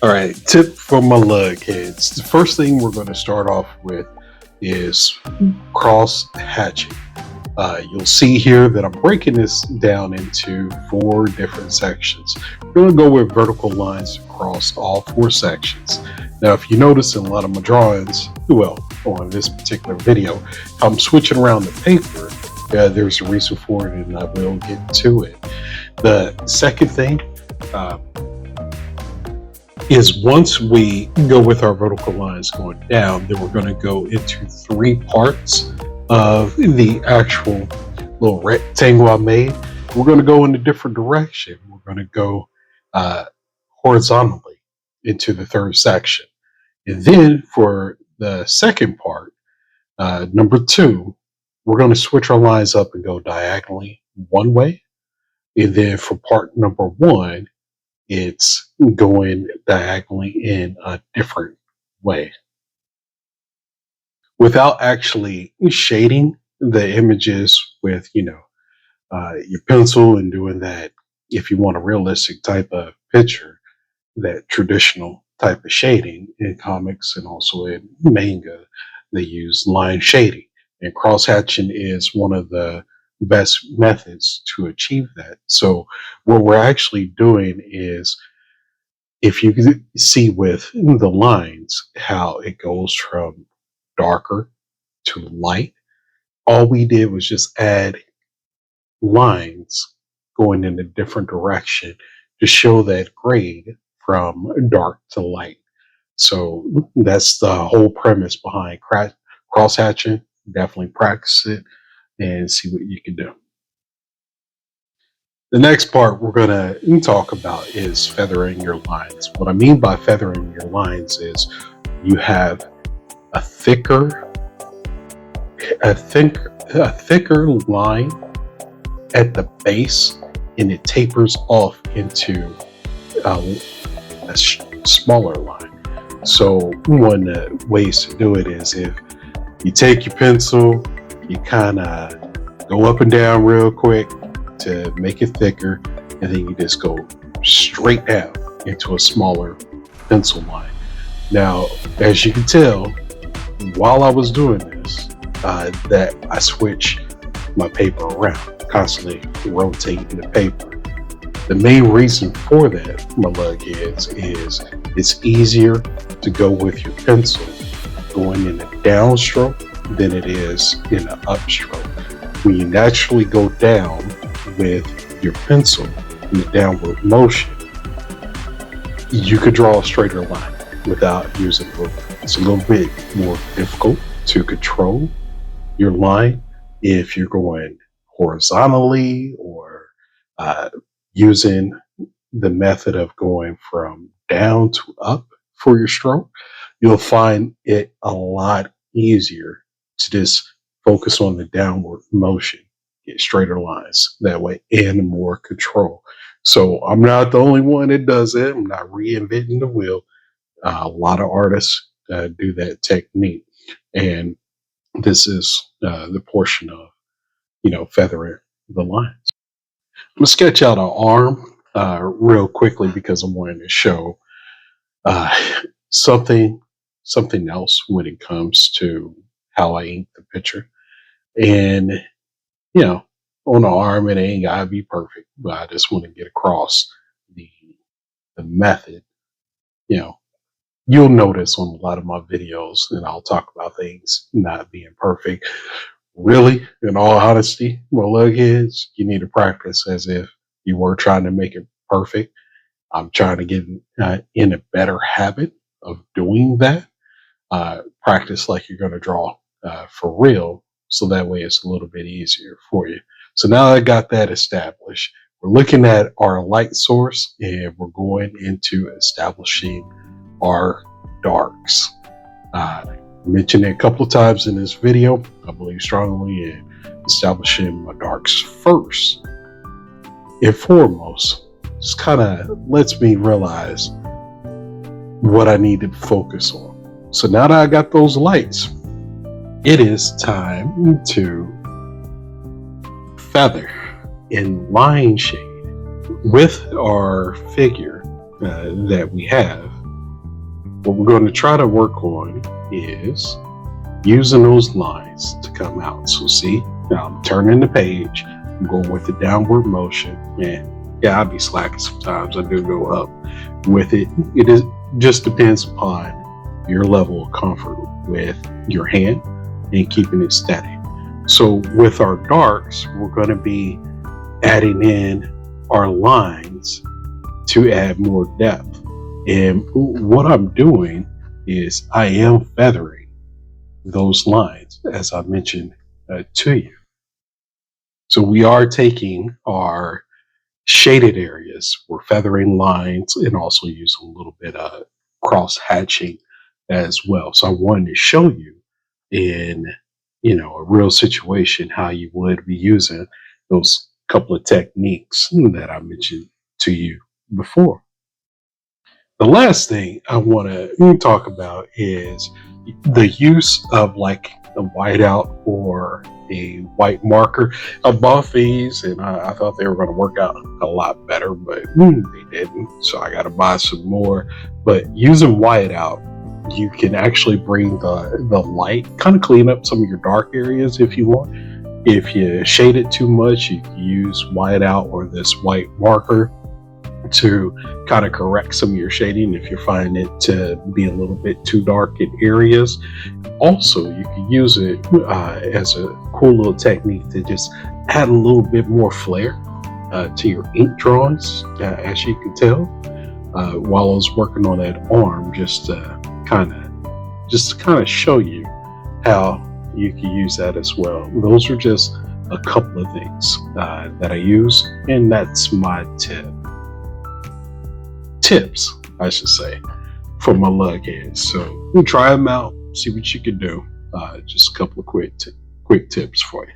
All right, tip for my lug heads. The first thing we're going to start off with is cross hatching. You'll see here that I'm breaking this down into 4 different sections. We're going to go with vertical lines across all 4 sections. Now, if you notice in a lot of my drawings, well, on this particular video, I'm switching around the paper. There's a reason for it, and I will get to it. The second thing, is once we go with our vertical lines going down, then we're going to go into 3 parts of the actual little rectangle I made. We're going to go in a different direction. We're going to go horizontally into the 3rd section. And then for the second part, number 2, we're going to switch our lines up and go diagonally one way. And then for part number 1, it's going diagonally in a different way. Without actually shading the images with, your pencil and doing that, if you want a realistic type of picture, that traditional type of shading in comics and also in manga, they use line shading. And cross hatching is one of the best methods to achieve that. So what we're actually doing is, if you can see with the lines how it goes from darker to light, all we did was just add lines going in a different direction to show that grade from dark to light. So that's the whole premise behind cross hatching. Definitely practice it and see what you can do. The next part we're going to talk about is feathering your lines. What I mean by feathering your lines is you have a thicker line at the base, and it tapers off into a smaller line. So one of the ways to do it is, if you take your pencil, you kind of go up and down real quick to make it thicker, and then you just go straight down into a smaller pencil line. Now, as you can tell, while I was doing this, that I switch my paper around, constantly rotating the paper. The main reason for that, my lug heads, is it's easier to go with your pencil going in a downstroke than it is in an upstroke. When you naturally go down with your pencil in the downward motion, you could draw a straighter line without using a ruler. It's a little bit more difficult to control your line if you're going horizontally or using the method of going from down to up for your stroke. You'll find it a lot easier to just focus on the downward motion, get straighter lines that way, and more control. So I'm not the only one that does it. I'm not reinventing the wheel. A lot of artists do that technique, and this is the portion of feathering the lines. I'm gonna sketch out an arm real quickly because I'm wanting to show something else when it comes to how I ink the picture. And on the arm, it ain't gotta be perfect, but I just want to get across the method. You'll notice on a lot of my videos, and I'll talk about things not being perfect. Really, in all honesty, my lug heads, you need to practice as if you were trying to make it perfect. I'm trying to get in a better habit of doing that. Practice like you're going to draw for real, so that way it's a little bit easier for you. So now I got that established, we're looking at our light source, and we're going into establishing our darks. I mentioned it a couple of times in this video. I believe strongly in establishing my darks first and foremost. Just kind of lets me realize what I need to focus on. So now that I got those lights, it is time to feather in line shade with our figure that we have. what we're going to try to work on is using those lines to come out. So see, now I'm turning the page, I'm going with the downward motion, and yeah, I'll be slacking sometimes. I do go up with it. It is just depends upon your level of comfort with your hand and keeping it steady. So with our darks, we're going to be adding in our lines to add more depth. And what I'm doing is I am feathering those lines, as I mentioned to you. So we are taking our shaded areas, we're feathering lines, and also using a little bit of cross hatching as well. So I wanted to show you in a real situation how you would be using those couple of techniques that I mentioned to you before. The last thing I want to talk about is the use of like a whiteout or a white marker. I bought these and I thought they were going to work out a lot better, but they didn't. So I got to buy some more. But using whiteout, you can actually bring the light, kind of clean up some of your dark areas if you want. If you shade it too much, you can use whiteout or this white marker to kind of correct some of your shading if you're finding it to be a little bit too dark in areas. Also, you can use it as a cool little technique to just add a little bit more flair to your ink drawings, as you can tell. While I was working on that arm, just to kind of show you how you can use that as well. Those are just a couple of things that I use, and that's my tips, I should say, for my lug heads. So we'll try them out, see what you can do. Just a couple of quick tips for you.